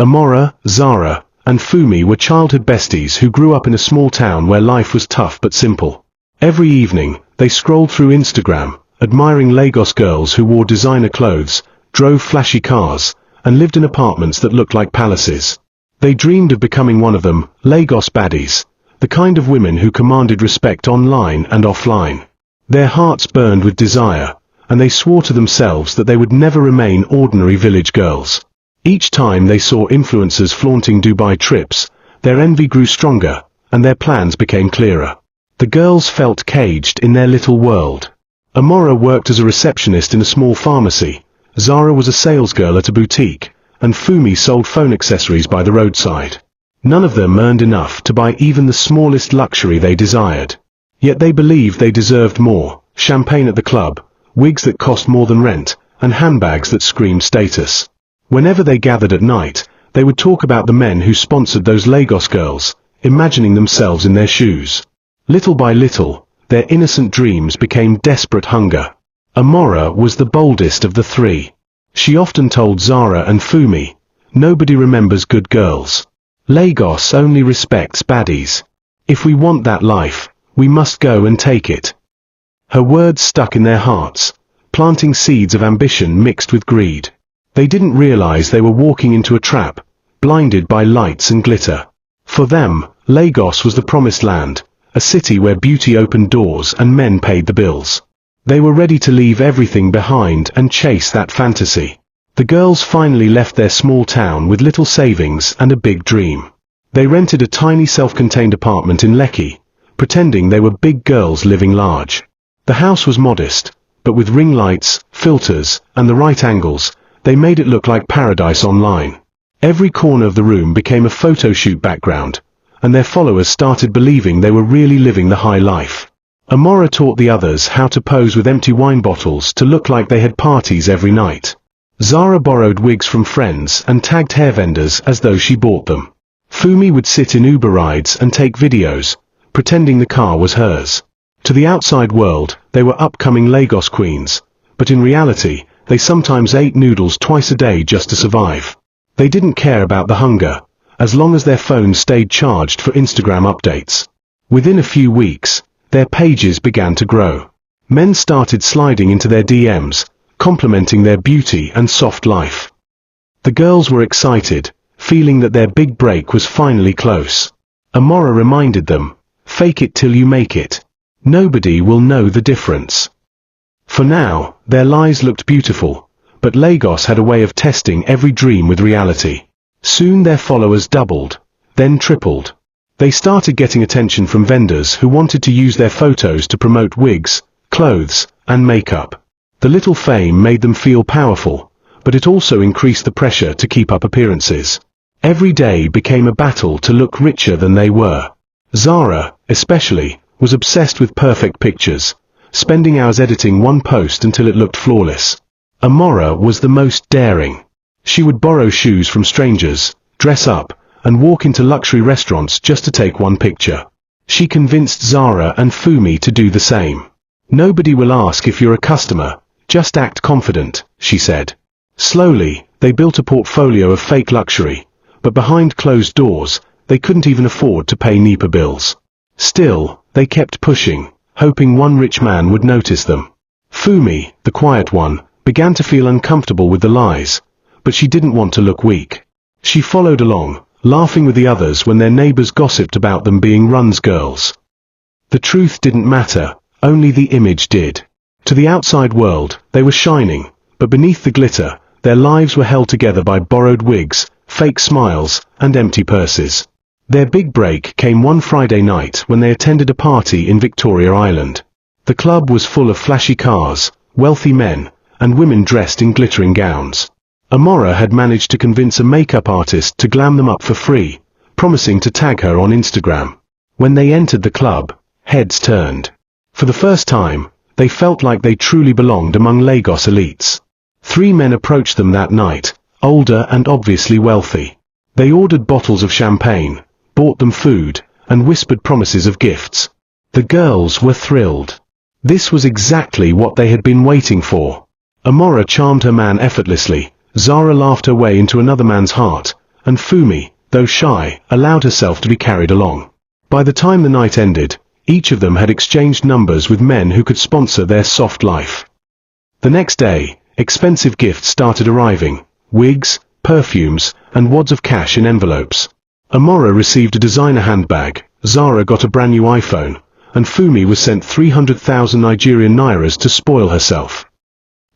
Amora, Zara, and Fumi were childhood besties who grew up in a small town where life was tough but simple. Every evening, they scrolled through Instagram, admiring Lagos girls who wore designer clothes, drove flashy cars, and lived in apartments that looked like palaces. They dreamed of becoming one of them, Lagos baddies, the kind of women who commanded respect online and offline. Their hearts burned with desire, and they swore to themselves that they would never remain ordinary village girls. Each time they saw influencers flaunting Dubai trips, their envy grew stronger, and their plans became clearer. The girls felt caged in their little world. Amora worked as a receptionist in a small pharmacy, Zara was a salesgirl at a boutique, and Fumi sold phone accessories by the roadside. None of them earned enough to buy even the smallest luxury they desired. Yet they believed they deserved more: champagne at the club, wigs that cost more than rent, and handbags that screamed status. Whenever they gathered at night, they would talk about the men who sponsored those Lagos girls, imagining themselves in their shoes. Little by little, their innocent dreams became desperate hunger. Amora was the boldest of the three. She often told Zara and Fumi, "Nobody remembers good girls. Lagos only respects baddies. If we want that life, we must go and take it." Her words stuck in their hearts, planting seeds of ambition mixed with greed. They didn't realize they were walking into a trap, blinded by lights and glitter. For them, Lagos was the promised land, a city where beauty opened doors and men paid the bills. They were ready to leave everything behind and chase that fantasy. The girls finally left their small town with little savings and a big dream. They rented a tiny self-contained apartment in Lekki, pretending they were big girls living large. The house was modest, but with ring lights, filters, and the right angles, they made it look like paradise online. Every corner of the room became a photo shoot background, and their followers started believing they were really living the high life. Amora taught the others how to pose with empty wine bottles to look like they had parties every night. Zara borrowed wigs from friends and tagged hair vendors as though she bought them. Fumi would sit in Uber rides and take videos, pretending the car was hers. To the outside world, they were upcoming Lagos queens, but in reality, they sometimes ate noodles twice a day just to survive. They didn't care about the hunger, as long as their phones stayed charged for Instagram updates. Within a few weeks, their pages began to grow. Men started sliding into their DMs, complimenting their beauty and soft life. The girls were excited, feeling that their big break was finally close. Amora reminded them, "Fake it till you make it. Nobody will know the difference." For now, their lies looked beautiful, but Lagos had a way of testing every dream with reality. Soon their followers doubled, then tripled. They started getting attention from vendors who wanted to use their photos to promote wigs, clothes, and makeup. The little fame made them feel powerful, but it also increased the pressure to keep up appearances. Every day became a battle to look richer than they were. Zara, especially, was obsessed with perfect pictures, spending hours editing one post until it looked flawless. Amora was the most daring. She would borrow shoes from strangers, dress up, and walk into luxury restaurants just to take one picture. She convinced Zara and Fumi to do the same. "Nobody will ask if you're a customer, just act confident," she said. Slowly, they built a portfolio of fake luxury, but behind closed doors, they couldn't even afford to pay NEPA bills. Still, they kept pushing, hoping one rich man would notice them. Fumi, the quiet one, began to feel uncomfortable with the lies, but she didn't want to look weak. She followed along, laughing with the others when their neighbors gossiped about them being Run's girls. The truth didn't matter, only the image did. To the outside world, they were shining, but beneath the glitter, their lives were held together by borrowed wigs, fake smiles, and empty purses. Their big break came one Friday night when they attended a party in Victoria Island. The club was full of flashy cars, wealthy men, and women dressed in glittering gowns. Amora had managed to convince a makeup artist to glam them up for free, promising to tag her on Instagram. When they entered the club, heads turned. For the first time, they felt like they truly belonged among Lagos elites. 3 men approached them that night, older and obviously wealthy. They ordered bottles of champagne, bought them food, and whispered promises of gifts. The girls were thrilled. This was exactly what they had been waiting for. Amora charmed her man effortlessly, Zara laughed her way into another man's heart, and Fumi, though shy, allowed herself to be carried along. By the time the night ended, each of them had exchanged numbers with men who could sponsor their soft life. The next day, expensive gifts started arriving: wigs, perfumes, and wads of cash in envelopes. Amora received a designer handbag, Zara got a brand new iPhone, and Fumi was sent 300,000 Nigerian nairas to spoil herself.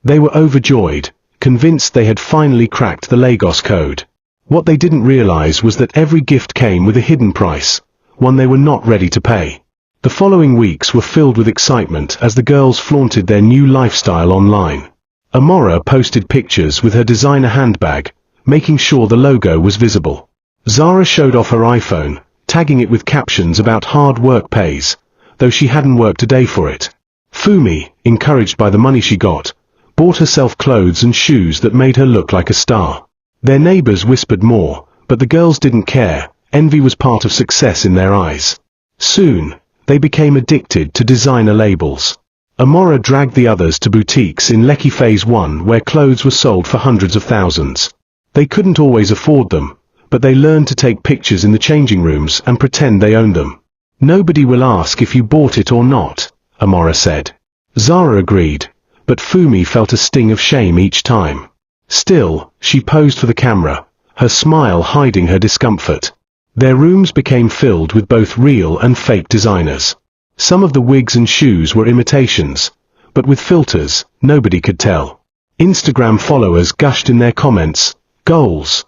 They were overjoyed, convinced they had finally cracked the Lagos code. What they didn't realize was that every gift came with a hidden price, one they were not ready to pay. The following weeks were filled with excitement as the girls flaunted their new lifestyle online. Amora posted pictures with her designer handbag, making sure the logo was visible. Zara showed off her iPhone, tagging it with captions about hard work pays, though she hadn't worked a day for it. Fumi, encouraged by the money she got, bought herself clothes and shoes that made her look like a star. Their neighbors whispered more, but the girls didn't care. Envy was part of success in their eyes. Soon, they became addicted to designer labels. Amora dragged the others to boutiques in Lekki Phase 1 where clothes were sold for hundreds of thousands. They couldn't always afford them, but they learned to take pictures in the changing rooms and pretend they owned them. "Nobody will ask if you bought it or not," Amora said. Zara agreed, but Fumi felt a sting of shame each time. Still, she posed for the camera, her smile hiding her discomfort. Their rooms became filled with both real and fake designers. Some of the wigs and shoes were imitations, but with filters, nobody could tell. Instagram followers gushed in their comments, "Goals!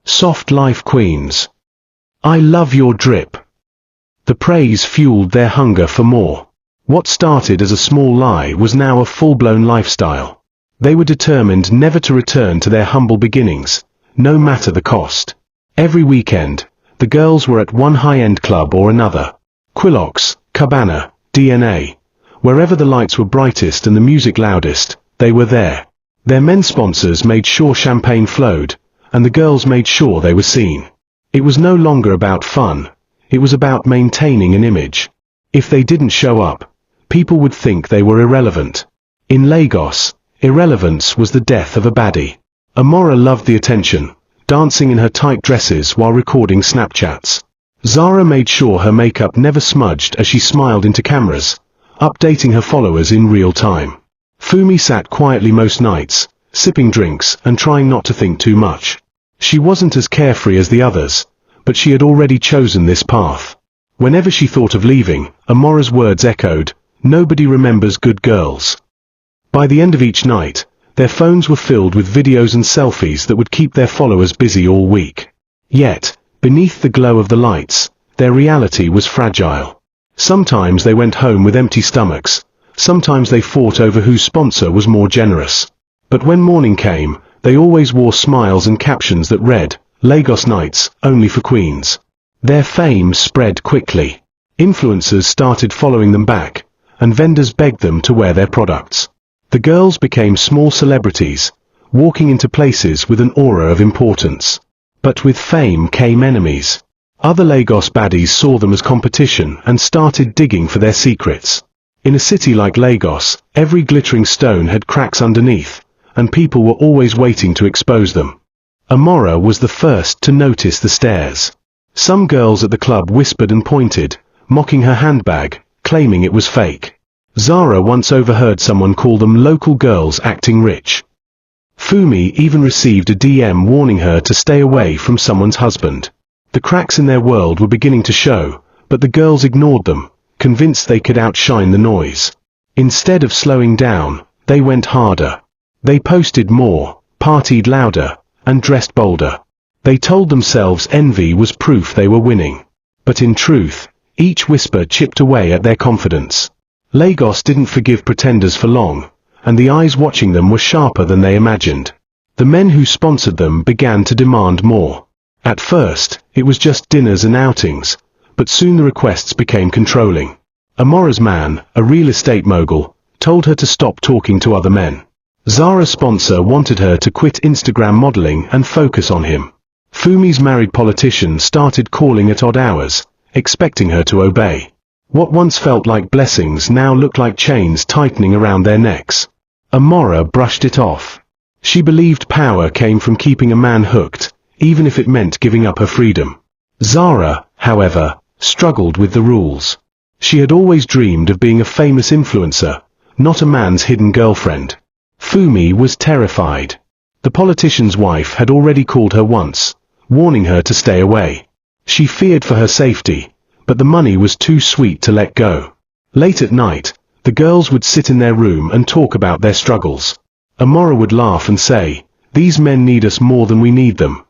Soft life queens! I love your drip!" The praise fueled their hunger for more. What started as a small lie was now a full-blown lifestyle. They were determined never to return to their humble beginnings, no matter the cost. Every weekend, the girls were at one high-end club or another. Quillox, Cabana, DNA. Wherever the lights were brightest and the music loudest, they were there. Their men sponsors made sure champagne flowed, and the girls made sure they were seen. It was no longer about fun, it was about maintaining an image. If they didn't show up, people would think they were irrelevant. In Lagos, irrelevance was the death of a baddie. Amora loved the attention, dancing in her tight dresses while recording Snapchats. Zara made sure her makeup never smudged as she smiled into cameras, updating her followers in real time. Fumi sat quietly most nights, sipping drinks and trying not to think too much. She wasn't as carefree as the others, but she had already chosen this path. Whenever she thought of leaving, Amora's words echoed, "Nobody remembers good girls." By the end of each night, their phones were filled with videos and selfies that would keep their followers busy all week. Yet, beneath the glow of the lights, their reality was fragile. Sometimes they went home with empty stomachs, sometimes they fought over whose sponsor was more generous. But when morning came, they always wore smiles and captions that read, "Lagos nights, only for queens." Their fame spread quickly. Influencers started following them back, and vendors begged them to wear their products. The girls became small celebrities, walking into places with an aura of importance. But with fame came enemies. Other Lagos baddies saw them as competition and started digging for their secrets. In a city like Lagos, every glittering stone had cracks underneath, and people were always waiting to expose them. Amora was the first to notice the stares. Some girls at the club whispered and pointed, mocking her handbag, claiming it was fake. Zara once overheard someone call them local girls acting rich. Fumi even received a DM warning her to stay away from someone's husband. The cracks in their world were beginning to show, but the girls ignored them, convinced they could outshine the noise. Instead of slowing down, they went harder. They posted more, partied louder, and dressed bolder. They told themselves envy was proof they were winning. But in truth, each whisper chipped away at their confidence. Lagos didn't forgive pretenders for long, and the eyes watching them were sharper than they imagined. The men who sponsored them began to demand more. At first, it was just dinners and outings, but soon the requests became controlling. Amora's man, a real estate mogul, told her to stop talking to other men. Zara's sponsor wanted her to quit Instagram modeling and focus on him. Fumi's married politician started calling at odd hours, expecting her to obey. What once felt like blessings now looked like chains tightening around their necks. Amora brushed it off. She believed power came from keeping a man hooked, even if it meant giving up her freedom. Zara, however, struggled with the rules. She had always dreamed of being a famous influencer, not a man's hidden girlfriend. Fumi was terrified. The politician's wife had already called her once, warning her to stay away. She feared for her safety, but the money was too sweet to let go. Late at night, the girls would sit in their room and talk about their struggles. Amora would laugh and say, "These men need us more than we need them."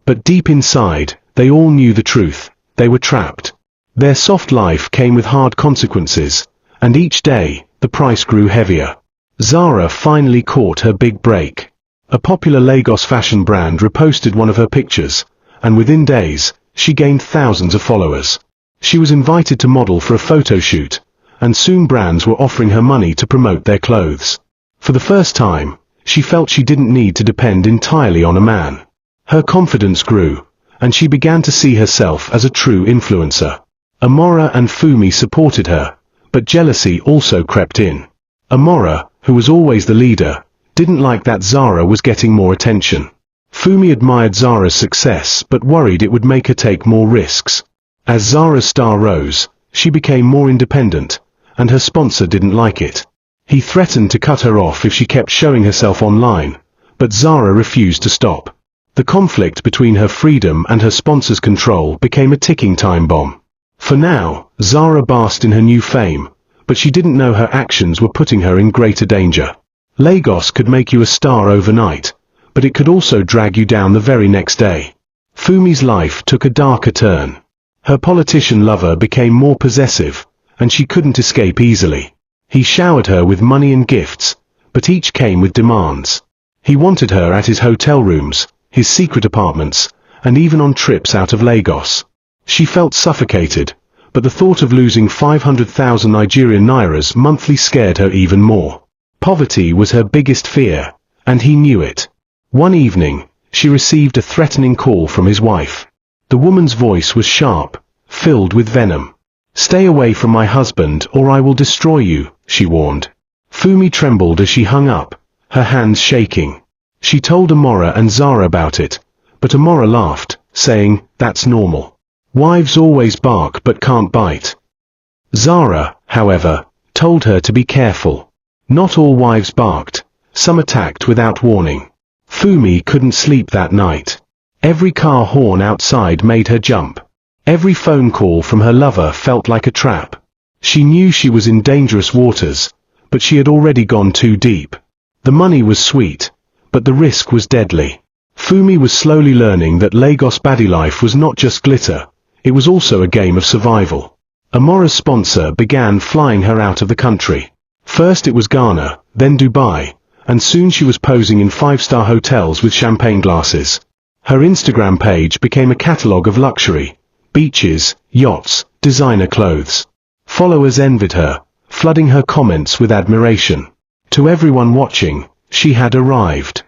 But deep inside, they all knew the truth. They were trapped. Their soft life came with hard consequences, and each day, the price grew heavier. Zara finally caught her big break. A popular Lagos fashion brand reposted one of her pictures, and within days, she gained thousands of followers. She was invited to model for a photo shoot, and soon brands were offering her money to promote their clothes. For the first time, she felt she didn't need to depend entirely on a man. Her confidence grew, and she began to see herself as a true influencer. Amora and Fumi supported her, but jealousy also crept in. Amora, who was always the leader, didn't like that Zara was getting more attention. Fumi admired Zara's success but worried it would make her take more risks. As Zara's star rose, she became more independent, and her sponsor didn't like it. He threatened to cut her off if she kept showing herself online, but Zara refused to stop. The conflict between her freedom and her sponsor's control became a ticking time bomb. For now, Zara basked in her new fame, but she didn't know her actions were putting her in greater danger. Lagos could make you a star overnight, but it could also drag you down the very next day. Fumi's life took a darker turn. Her politician lover became more possessive, and she couldn't escape easily. He showered her with money and gifts, but each came with demands. He wanted her at his hotel rooms, his secret apartments, and even on trips out of Lagos. She felt suffocated, but the thought of losing 500,000 Nigerian nairas monthly scared her even more. Poverty was her biggest fear, and he knew it. One evening, she received a threatening call from his wife. The woman's voice was sharp, filled with venom. "Stay away from my husband or I will destroy you," she warned. Fumi trembled as she hung up, her hands shaking. She told Amora and Zara about it, but Amora laughed, saying, "That's normal. Wives always bark but can't bite." Zara, however, told her to be careful. Not all wives barked, some attacked without warning. Fumi couldn't sleep that night. Every car horn outside made her jump. Every phone call from her lover felt like a trap. She knew she was in dangerous waters, but she had already gone too deep. The money was sweet, but the risk was deadly. Fumi was slowly learning that Lagos baddie life was not just glitter, it was also a game of survival. Amora's sponsor began flying her out of the country. First it was Ghana, then Dubai, and soon she was posing in five-star hotels with champagne glasses. Her Instagram page became a catalogue of luxury, beaches, yachts, designer clothes. Followers envied her, flooding her comments with admiration. To everyone watching, she had arrived.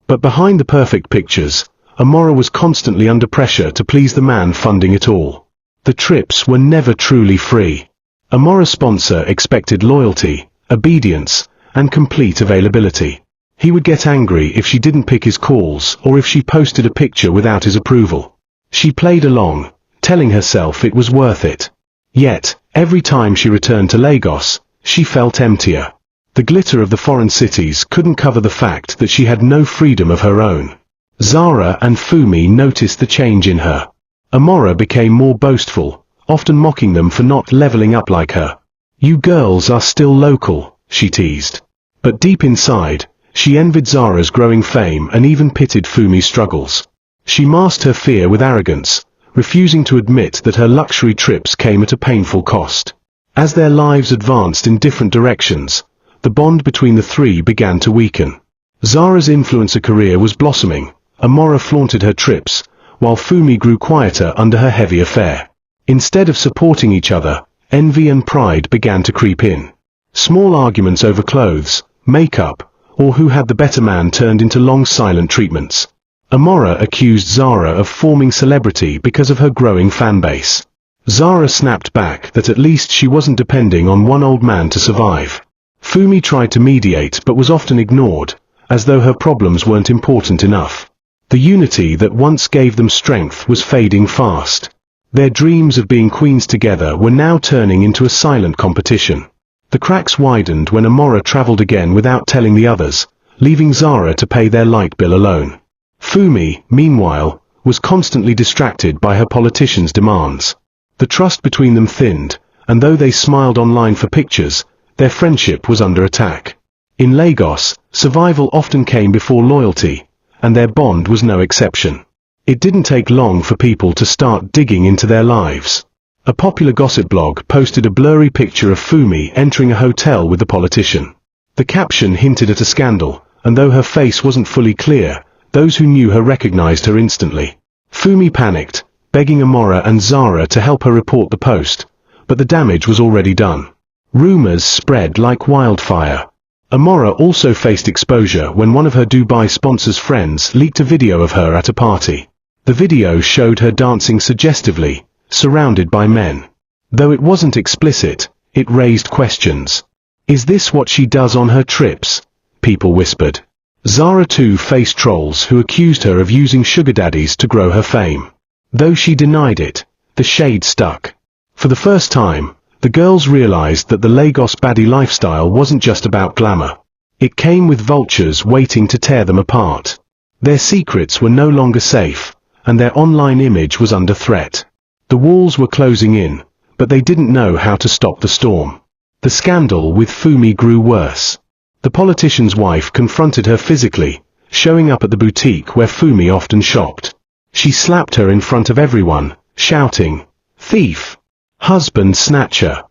But behind the perfect pictures, Amora was constantly under pressure to please the man funding it all. The trips were never truly free. Amora's sponsor expected loyalty, obedience, and complete availability. He would get angry if she didn't pick his calls or if she posted a picture without his approval. She played along, telling herself it was worth it. Yet, every time she returned to Lagos, she felt emptier. The glitter of the foreign cities couldn't cover the fact that she had no freedom of her own. Zara and Fumi noticed the change in her. Amora became more boastful, often mocking them for not leveling up like her. "You girls are still local," she teased. But deep inside, she envied Zara's growing fame and even pitied Fumi's struggles. She masked her fear with arrogance, refusing to admit that her luxury trips came at a painful cost. As their lives advanced in different directions, the bond between the three began to weaken. Zara's influencer career was blossoming, Amora flaunted her trips, while Fumi grew quieter under her heavier fare. Instead of supporting each other, envy and pride began to creep in. Small arguments over clothes, makeup, or who had the better man turned into long silent treatments. Amora accused Zara of forming celebrity because of her growing fan base. Zara snapped back that at least she wasn't depending on one old man to survive. Fumi tried to mediate but was often ignored, as though her problems weren't important enough. The unity that once gave them strength was fading fast. Their dreams of being queens together were now turning into a silent competition. The cracks widened when Amora traveled again without telling the others, leaving Zara to pay their light bill alone. Fumi, meanwhile, was constantly distracted by her politicians' demands. The trust between them thinned, and though they smiled online for pictures, their friendship was under attack. In Lagos, survival often came before loyalty, and their bond was no exception. It didn't take long for people to start digging into their lives. A popular gossip blog posted a blurry picture of Fumi entering a hotel with the politician. The caption hinted at a scandal, and though her face wasn't fully clear, those who knew her recognized her instantly. Fumi panicked, begging Amora and Zara to help her report the post, but the damage was already done. Rumors spread like wildfire. Amora also faced exposure when one of her Dubai sponsor's friends leaked a video of her at a party. The video showed her dancing suggestively, surrounded by men. Though it wasn't explicit, it raised questions. Is this what she does on her trips? People whispered. Zara too faced trolls who accused her of using sugar daddies to grow her fame. Though she denied it, the shade stuck. For the first time, the girls realized that the Lagos baddie lifestyle wasn't just about glamour. It came with vultures waiting to tear them apart. Their secrets were no longer safe, and their online image was under threat. The walls were closing in, but they didn't know how to stop the storm. The scandal with Fumi grew worse. The politician's wife confronted her physically, showing up at the boutique where Fumi often shopped. She slapped her in front of everyone, shouting, "Thief! Husband snatcher!"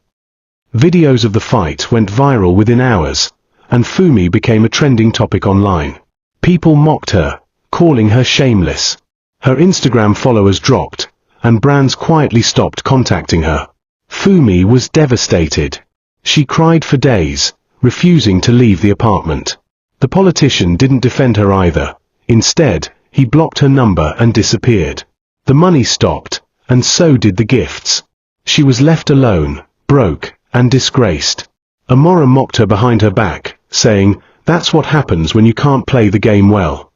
Videos of the fight went viral within hours, and Fumi became a trending topic online. People mocked her, calling her shameless. Her Instagram followers dropped, and brands quietly stopped contacting her. Fumi was devastated. She cried for days, refusing to leave the apartment. The politician didn't defend her either. Instead, he blocked her number and disappeared. The money stopped, and so did the gifts. She was left alone, broke, and disgraced. Amora mocked her behind her back, saying, "That's what happens when you can't play the game well."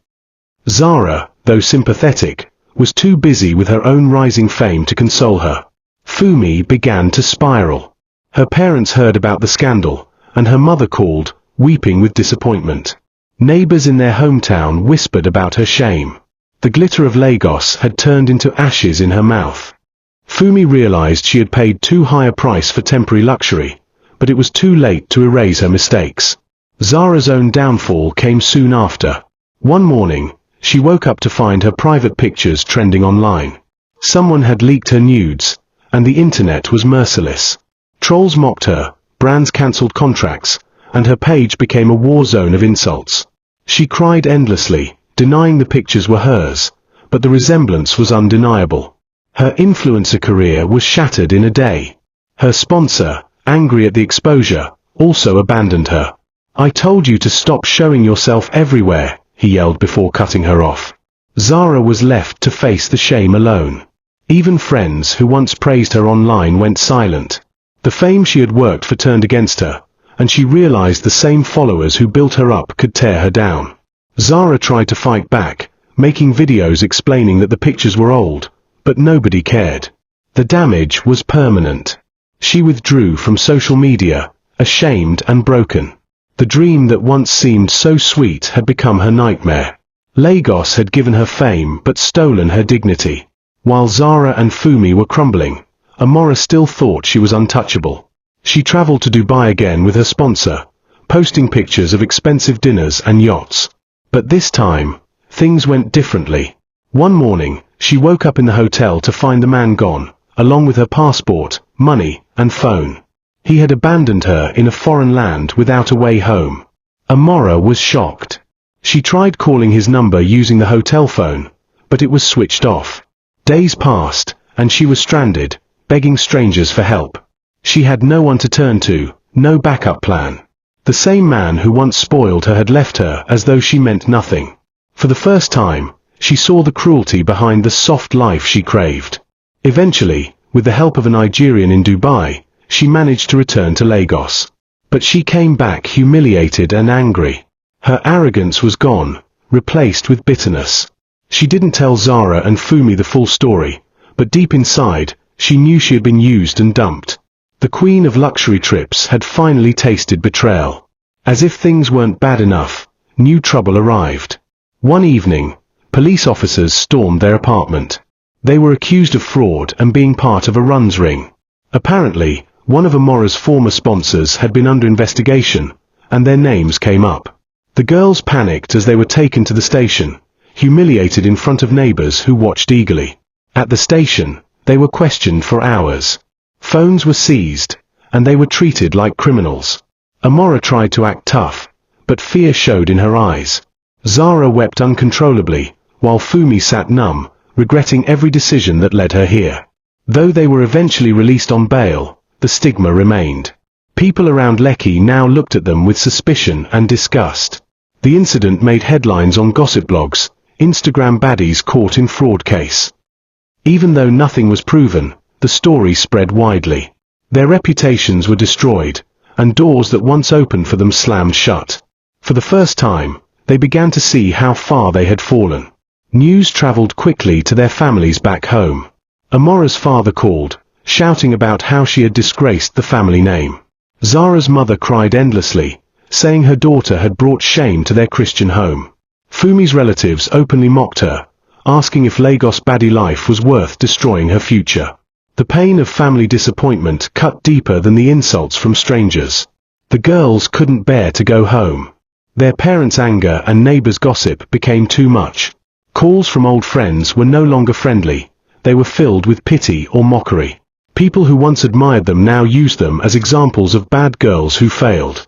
Zara, though sympathetic, was too busy with her own rising fame to console her. Fumi began to spiral. Her parents heard about the scandal, and her mother called, weeping with disappointment. Neighbors in their hometown whispered about her shame. The glitter of Lagos had turned into ashes in her mouth. Fumi realized she had paid too high a price for temporary luxury, but it was too late to erase her mistakes. Zara's own downfall came soon after. One morning, she woke up to find her private pictures trending online. Someone had leaked her nudes, and the internet was merciless. Trolls mocked her, brands cancelled contracts, and her page became a war zone of insults. She cried endlessly, denying the pictures were hers, but the resemblance was undeniable. Her influencer career was shattered in a day. Her sponsor, angry at the exposure, also abandoned her. "I told you to stop showing yourself everywhere," he yelled before cutting her off. Zara was left to face the shame alone. Even friends who once praised her online went silent. The fame she had worked for turned against her, and she realized the same followers who built her up could tear her down. Zara tried to fight back, making videos explaining that the pictures were old, but nobody cared. The damage was permanent. She withdrew from social media, ashamed and broken. The dream that once seemed so sweet had become her nightmare. Lagos had given her fame but stolen her dignity. While Zara and Fumi were crumbling, Amora still thought she was untouchable. She traveled to Dubai again with her sponsor, posting pictures of expensive dinners and yachts. But this time, things went differently. One morning, she woke up in the hotel to find the man gone, along with her passport, money, and phone. He had abandoned her in a foreign land without a way home. Amora was shocked. She tried calling his number using the hotel phone, but it was switched off. Days passed, and she was stranded, begging strangers for help. She had no one to turn to, no backup plan. The same man who once spoiled her had left her as though she meant nothing. For the first time, she saw the cruelty behind the soft life she craved. Eventually, with the help of a Nigerian in Dubai, she managed to return to Lagos. But she came back humiliated and angry. Her arrogance was gone, replaced with bitterness. She didn't tell Zara and Fumi the full story, but deep inside, she knew she had been used and dumped. The queen of luxury trips had finally tasted betrayal. As if things weren't bad enough, new trouble arrived. One evening, police officers stormed their apartment. They were accused of fraud and being part of a runs ring. Apparently, one of Amora's former sponsors had been under investigation, and their names came up. The girls panicked as they were taken to the station, humiliated in front of neighbors who watched eagerly. At the station, they were questioned for hours. Phones were seized, and they were treated like criminals. Amora tried to act tough, but fear showed in her eyes. Zara wept uncontrollably, while Fumi sat numb, regretting every decision that led her here. Though they were eventually released on bail, the stigma remained. People around Lekki now looked at them with suspicion and disgust. The incident made headlines on gossip blogs, Instagram baddies caught in fraud case. Even though nothing was proven, the story spread widely. Their reputations were destroyed, and doors that once opened for them slammed shut. For the first time, they began to see how far they had fallen. News traveled quickly to their families back home. Amora's father called, shouting about how she had disgraced the family name. Zara's mother cried endlessly, saying her daughter had brought shame to their Christian home. Fumi's relatives openly mocked her, asking if Lagos baddie life was worth destroying her future. The pain of family disappointment cut deeper than the insults from strangers. The girls couldn't bear to go home. Their parents' anger and neighbors' gossip became too much. Calls from old friends were no longer friendly, they were filled with pity or mockery. People who once admired them now used them as examples of bad girls who failed.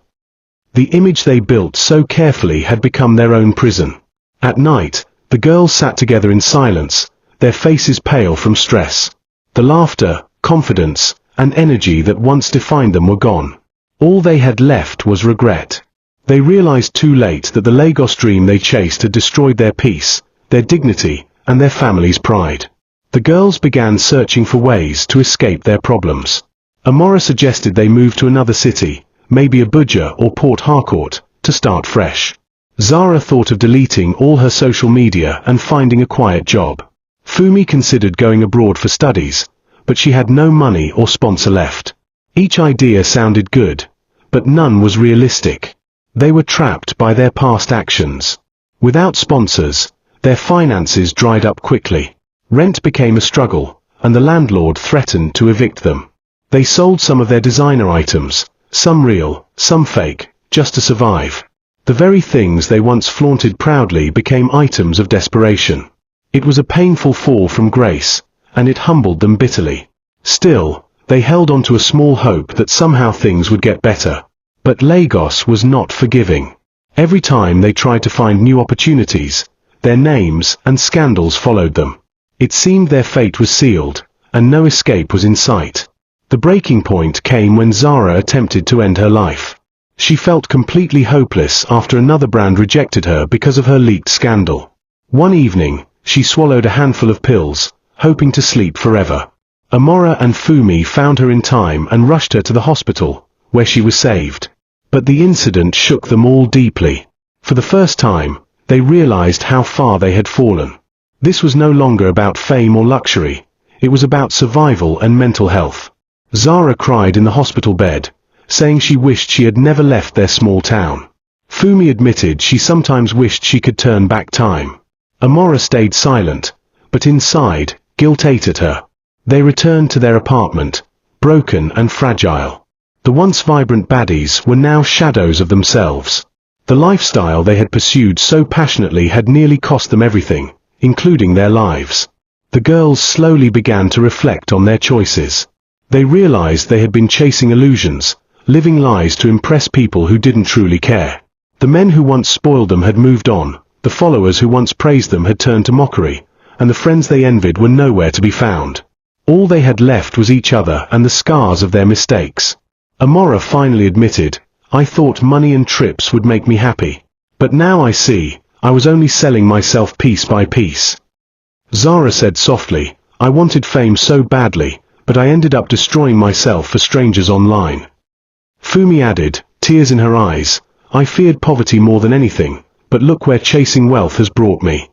The image they built so carefully had become their own prison. At night, the girls sat together in silence, their faces pale from stress. The laughter, confidence, and energy that once defined them were gone. All they had left was regret. They realized too late that the Lagos dream they chased had destroyed their peace, their dignity, and their family's pride. The girls began searching for ways to escape their problems. Amora suggested they move to another city, maybe Abuja or Port Harcourt, to start fresh. Zara thought of deleting all her social media and finding a quiet job. Fumi considered going abroad for studies, but she had no money or sponsor left. Each idea sounded good, but none was realistic. They were trapped by their past actions. Without sponsors, their finances dried up quickly. Rent became a struggle, and the landlord threatened to evict them. They sold some of their designer items, some real, some fake, just to survive. The very things they once flaunted proudly became items of desperation. It was a painful fall from grace, and it humbled them bitterly. Still, they held on to a small hope that somehow things would get better. But Lagos was not forgiving. Every time they tried to find new opportunities, their names and scandals followed them. It seemed their fate was sealed, and no escape was in sight. The breaking point came when Zara attempted to end her life. She felt completely hopeless after another brand rejected her because of her leaked scandal. One evening, she swallowed a handful of pills, hoping to sleep forever. Amora and Fumi found her in time and rushed her to the hospital, where she was saved. But the incident shook them all deeply. For the first time, they realized how far they had fallen. This was no longer about fame or luxury, it was about survival and mental health. Zara cried in the hospital bed, saying she wished she had never left their small town. Fumi admitted she sometimes wished she could turn back time. Amora stayed silent, but inside, guilt ate at her. They returned to their apartment, broken and fragile. The once vibrant baddies were now shadows of themselves. The lifestyle they had pursued so passionately had nearly cost them everything, including their lives. The girls slowly began to reflect on their choices. They realized they had been chasing illusions, living lies to impress people who didn't truly care. The men who once spoiled them had moved on, the followers who once praised them had turned to mockery, and the friends they envied were nowhere to be found. All they had left was each other and the scars of their mistakes. Amora finally admitted, "I thought money and trips would make me happy. But now I see, I was only selling myself piece by piece." Zara said softly, "I wanted fame so badly, but I ended up destroying myself for strangers online." Fumi added, tears in her eyes, "I feared poverty more than anything, but look where chasing wealth has brought me."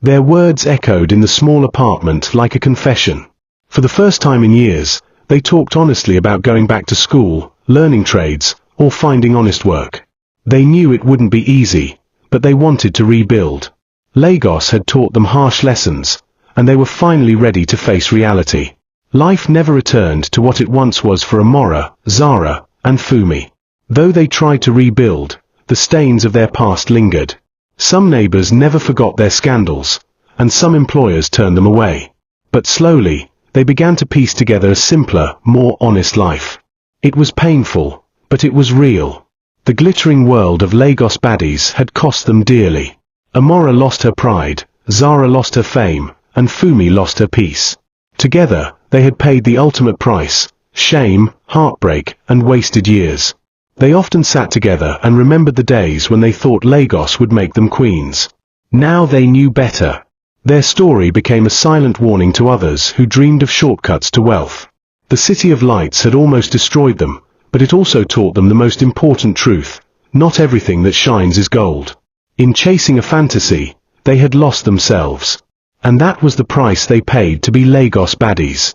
Their words echoed in the small apartment like a confession. For the first time in years, they talked honestly about going back to school, learning trades, or finding honest work. They knew it wouldn't be easy, but they wanted to rebuild. Lagos had taught them harsh lessons, and they were finally ready to face reality. Life never returned to what it once was for Amora, Zara, and Fumi. Though they tried to rebuild, the stains of their past lingered. Some neighbors never forgot their scandals, and some employers turned them away. But slowly, they began to piece together a simpler, more honest life. It was painful, but it was real. The glittering world of Lagos baddies had cost them dearly. Amora lost her pride, Zara lost her fame, and Fumi lost her peace. Together, they had paid the ultimate price: shame, heartbreak, and wasted years. They often sat together and remembered the days when they thought Lagos would make them queens. Now they knew better. Their story became a silent warning to others who dreamed of shortcuts to wealth. The City of Lights had almost destroyed them, but it also taught them the most important truth: not everything that shines is gold. In chasing a fantasy, they had lost themselves. And that was the price they paid to be Lagos baddies.